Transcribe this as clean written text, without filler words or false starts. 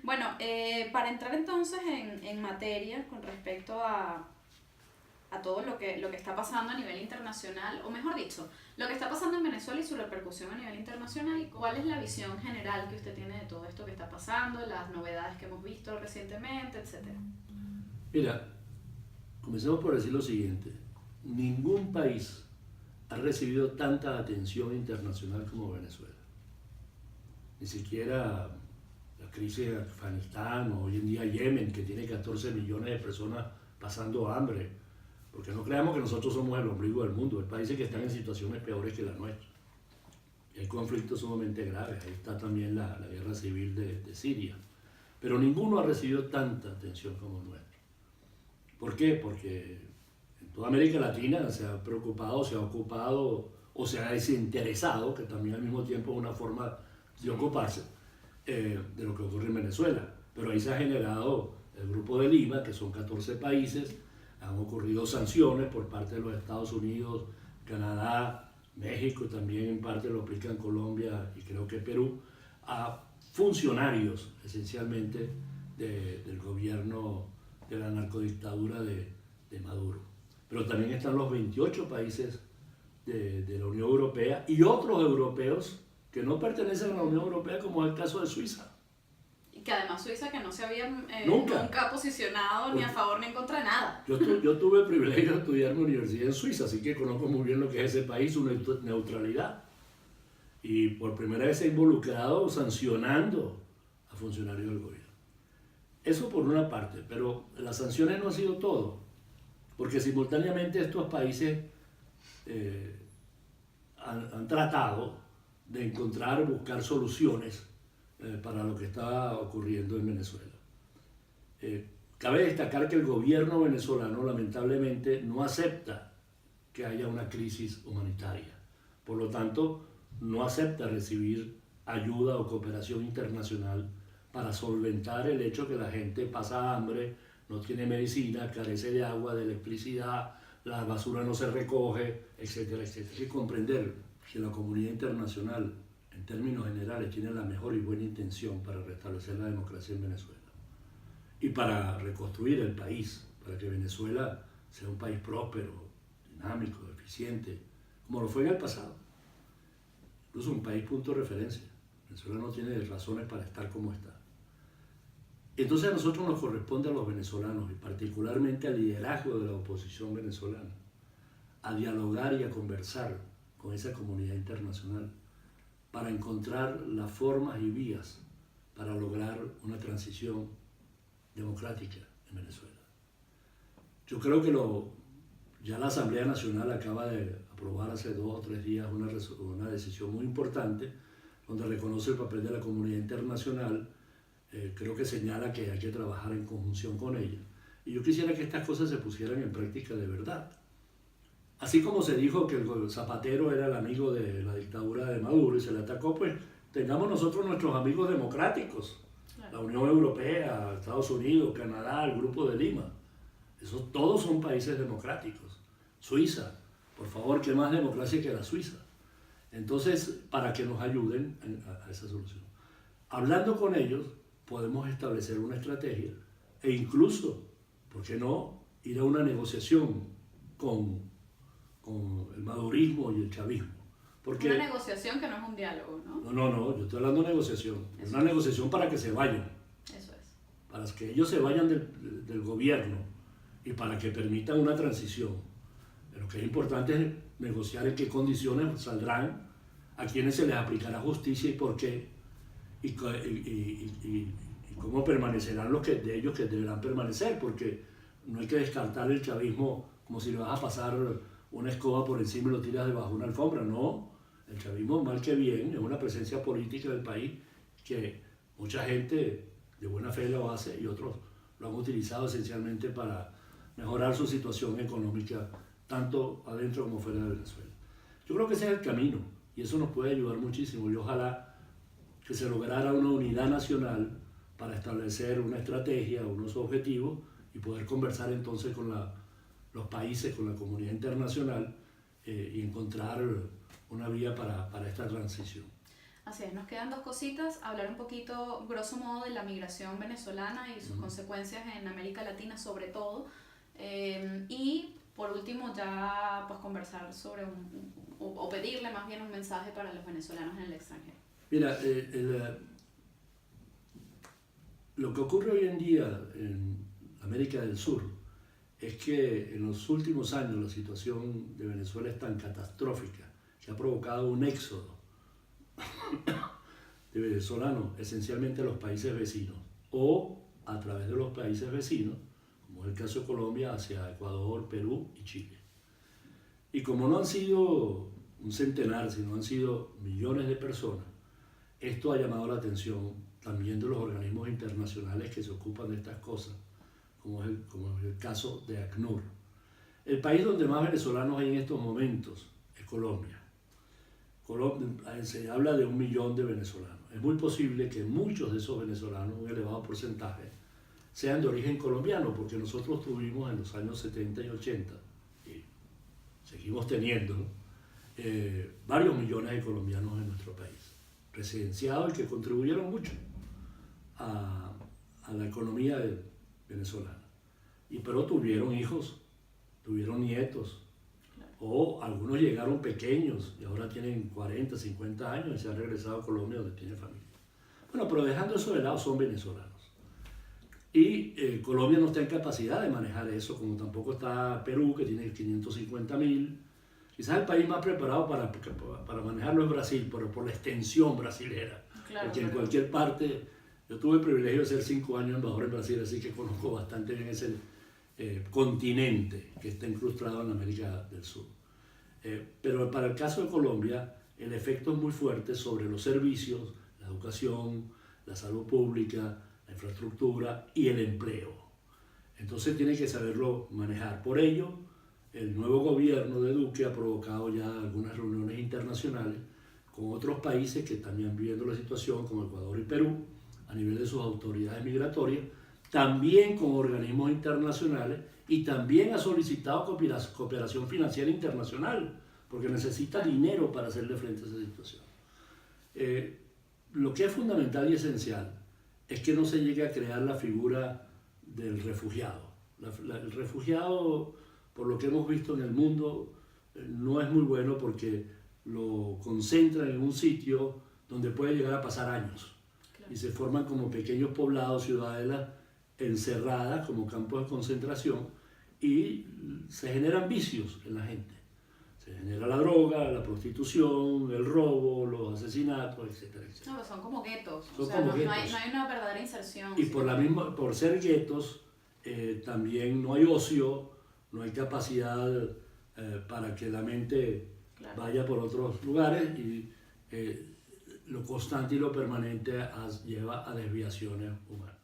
Bueno, para entrar entonces en materia con respecto a todo lo que está pasando a nivel internacional, o mejor dicho, lo que está pasando en Venezuela y su repercusión a nivel internacional, ¿cuál es la visión general que usted tiene de todo esto que está pasando, las novedades que hemos visto recientemente, etcétera? Mira, comencemos por decir lo siguiente. Ningún país ha recibido tanta atención internacional como Venezuela. Ni siquiera la crisis de Afganistán o hoy en día Yemen, que tiene 14 millones de personas pasando hambre. Porque no creamos que nosotros somos el ombligo del mundo. Hay países que están en situaciones peores que la nuestra. Y hay conflictos sumamente graves. Ahí está también la guerra civil de Siria. Pero ninguno ha recibido tanta atención como el nuestro. ¿Por qué? Porque en toda América Latina se ha preocupado, se ha ocupado o se ha desinteresado, que también al mismo tiempo es una forma de ocuparse, de lo que ocurre en Venezuela. Pero ahí se ha generado el Grupo de Lima, que son 14 países, han ocurrido sanciones por parte de los Estados Unidos, Canadá, México, también en parte lo aplican Colombia y creo que Perú, a funcionarios esencialmente del gobierno de la narcodictadura de Maduro. Pero también están los 28 países de la Unión Europea y otros europeos que no pertenecen a la Unión Europea, como es el caso de Suiza. Y que además Suiza que no se había Nunca. nunca posicionado ni a favor ni en contra de nada. Yo tuve el privilegio de estudiar en la universidad en Suiza, así que conozco muy bien lo que es ese país, su neutralidad. Y por primera vez se ha involucrado sancionando a funcionarios del gobierno. Eso por una parte, pero las sanciones no han sido todo, porque simultáneamente estos países eh, han tratado de encontrar, buscar soluciones para lo que está ocurriendo en Venezuela. Cabe destacar que el gobierno venezolano lamentablemente no acepta que haya una crisis humanitaria. Por lo tanto, no acepta recibir ayuda o cooperación internacional para solventar el hecho que la gente pasa hambre, no tiene medicina, carece de agua, de electricidad, la basura no se recoge, etcétera, etcétera. Hay que comprender que la comunidad internacional, en términos generales, tiene la mejor y buena intención para restablecer la democracia en Venezuela y para reconstruir el país, para que Venezuela sea un país próspero, dinámico, eficiente, como lo fue en el pasado. Incluso un país punto de referencia. Venezuela no tiene razones para estar como está. Entonces a nosotros nos corresponde a los venezolanos, y particularmente al liderazgo de la oposición venezolana, a dialogar y a conversar con esa comunidad internacional para encontrar las formas y vías para lograr una transición democrática en Venezuela. Yo creo que ya la Asamblea Nacional acaba de aprobar hace 2 o 3 días una decisión muy importante donde reconoce el papel de la comunidad internacional. Creo que señala que hay que trabajar en conjunción con ella. Y yo quisiera que estas cosas se pusieran en práctica de verdad. Así como se dijo que el Zapatero era el amigo de la dictadura de Maduro y se le atacó, pues tengamos nosotros nuestros amigos democráticos. La Unión Europea, Estados Unidos, Canadá, el Grupo de Lima. Esos todos son países democráticos. Suiza, por favor, ¿qué más democracia que la Suiza? Entonces, para que nos ayuden a esa solución. Hablando con ellos, podemos establecer una estrategia e incluso, ¿por qué no?, ir a una negociación con el madurismo y el chavismo. Porque, una negociación que no es un diálogo, ¿no? No, yo estoy hablando de negociación. Es una negociación para que se vayan. Eso es. Para que ellos se vayan del gobierno y para que permitan una transición. Lo que es importante es negociar en qué condiciones saldrán, a quiénes se les aplicará justicia y por qué, y cómo permanecerán de ellos que deberán permanecer, porque no hay que descartar el chavismo como si le vas a pasar una escoba por encima y lo tiras debajo de una alfombra. No, el chavismo, mal que bien, es una presencia política del país que mucha gente de buena fe lo hace y otros lo han utilizado esencialmente para mejorar su situación económica, tanto adentro como fuera de Venezuela. Yo creo que ese es el camino y eso nos puede ayudar muchísimo y ojalá que se lograra una unidad nacional para establecer una estrategia, unos objetivos y poder conversar entonces con los países, con la comunidad internacional y encontrar una vía para esta transición. Así es, nos quedan dos cositas, hablar un poquito, grosso modo, de la migración venezolana y sus consecuencias en América Latina sobre todo, y por último ya pues conversar sobre o pedirle más bien un mensaje para los venezolanos en el extranjero. Mira, lo que ocurre hoy en día en América del Sur es que en los últimos años la situación de Venezuela es tan catastrófica que ha provocado un éxodo de venezolanos esencialmente a los países vecinos o a través de los países vecinos, como es el caso de Colombia, hacia Ecuador, Perú y Chile. Y como no han sido un centenar, sino han sido millones de personas, esto ha llamado la atención también de los organismos internacionales que se ocupan de estas cosas, como es el caso de ACNUR. El país donde más venezolanos hay en estos momentos es Colombia. Se habla de 1 millón de venezolanos. Es muy posible que muchos de esos venezolanos, un elevado porcentaje, sean de origen colombiano, porque nosotros tuvimos en los años 70 y 80, y seguimos teniendo, varios millones de colombianos en nuestro país, residenciados y que contribuyeron mucho a la economía venezolana. Pero tuvieron hijos, tuvieron nietos, o algunos llegaron pequeños y ahora tienen 40, 50 años y se han regresado a Colombia donde tienen familia. Bueno, pero dejando eso de lado, son venezolanos. Y Colombia no está en capacidad de manejar eso, como tampoco está Perú, que tiene 550.000. Quizás el país más preparado para manejarlo es Brasil, pero por la extensión brasilera. Claro, porque en cualquier parte, yo tuve el privilegio de ser 5 años embajador en Brasil, así que conozco bastante bien ese continente que está incrustado en América del Sur. Pero para el caso de Colombia, el efecto es muy fuerte sobre los servicios, la educación, la salud pública, la infraestructura y el empleo. Entonces tiene que saberlo manejar. Por ello, el nuevo gobierno de Duque ha provocado ya algunas reuniones internacionales con otros países que están viviendo la situación, como Ecuador y Perú, a nivel de sus autoridades migratorias, también con organismos internacionales, y también ha solicitado cooperación financiera internacional, porque necesita dinero para hacerle frente a esa situación. Lo que es fundamental y esencial es que no se llegue a crear la figura del refugiado. El refugiado, por lo que hemos visto en el mundo, no es muy bueno porque lo concentran en un sitio donde puede llegar a pasar años. Claro. Y se forman como pequeños poblados, ciudadelas encerradas como campos de concentración, y se generan vicios en la gente. Se genera la droga, la prostitución, el robo, los asesinatos, etcétera, etcétera. No, pero son como guetos. Son o sea, como no, guetos. No hay una verdadera inserción. Y por ser guetos, también no hay ocio, no hay capacidad para que la mente vaya por otros lugares, y lo constante y lo permanente lleva a desviaciones humanas.